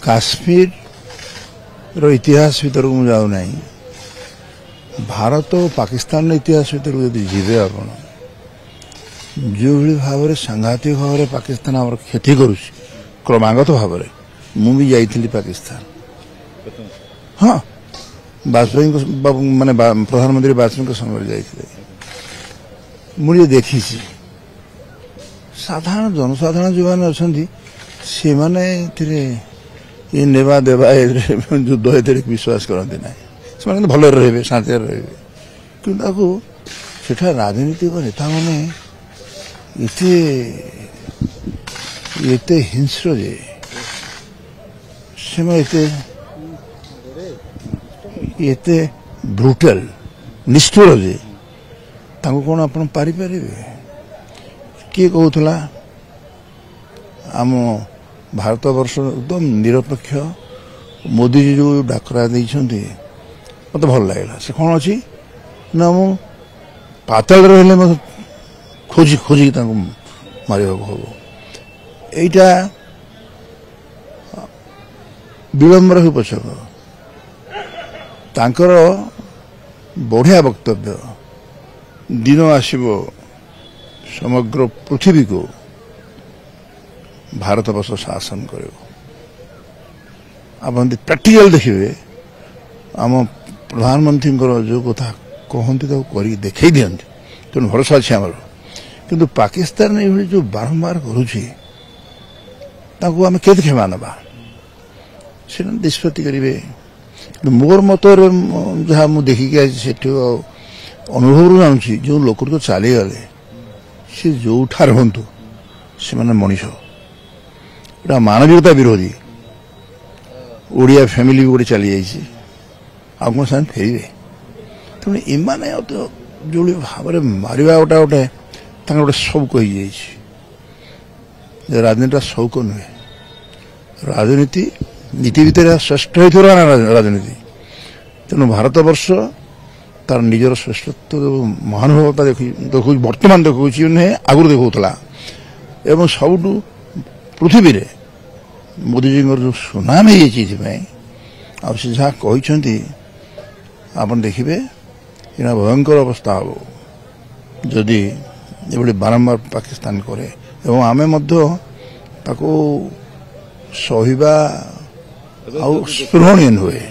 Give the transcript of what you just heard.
काश्मीर रो इतिहास भीतर को जाऊ ना भारत और पाकिस्तान इतिहास भीतर यदि जीवे आप जो भाव में सांघातिक भाव में पाकिस्तान आम क्षति करुच्ची क्रमागत भाव में मुझे जाइली पाकिस्तान हाँ वाजपेयी माने प्रधानमंत्री वाजपेयी समय जाइए मुझे देखी साधारण जनसाधारण जो मैंने अच्छा से मैंने ये नेवा देवा युद्ध ए विश्वास करते ना से भल रे शांति रे कि राजनीतिक नेता मैंने एते हिंस्र जे एते ब्रुटल निष्ठुर जे कौन आप पारि किए कहूला आम भारत वर्ष एकदम निरपेक्ष मोदी जी जो डाकरा देते मत भल लगे से कौन अच्छी ना मु पाताल रही मत खोजी खोजी मार हम यहीटा विलंबर हो पछक तांकर बढ़िया वक्तव्य दिन आसब समग्र पृथ्वी को भारत वर्ष शासन कर प्रैक्टिकल देखिए आम प्रधानमंत्री जो कथा कहते कर देखे दिखती तेणु भरोसा अच्छे आम किंतु पाकिस्तान ये जो बारंबार करुच्ची आम के क्षमा ना से निष्पत्ति करेंगे मोर मत जहाँ मुझे देखिक से अनुभव जानूँ जो लोक तो चलीगले सी जो रुहतु से मनीष गोटा मानविकता विरोधी ओडिया फैमिली भी गोटे चली जाइए आ कौन से फेरे तेणु एमाने जो भाव में मारिया गोटा गोटे गोटे शौक हो राजनीति शौक नुहे राजनीति नीति भितर श्रेष्ठ होता राजनीति तेणु भारत वर्ष तार निजर श्रेष्ठत्व महानुभवता देखु बर्तमान देखा नुहे आगुरी देखा एवं सब पृथ्वी रे मोदी जी जो सुनाम हो जहाँ कहते आप देखिए यहाँ भयंकर अवस्था हम जदि ये बारंबार पाकिस्तान करे एवं आमे सहिबा स्पृहणीय हुए।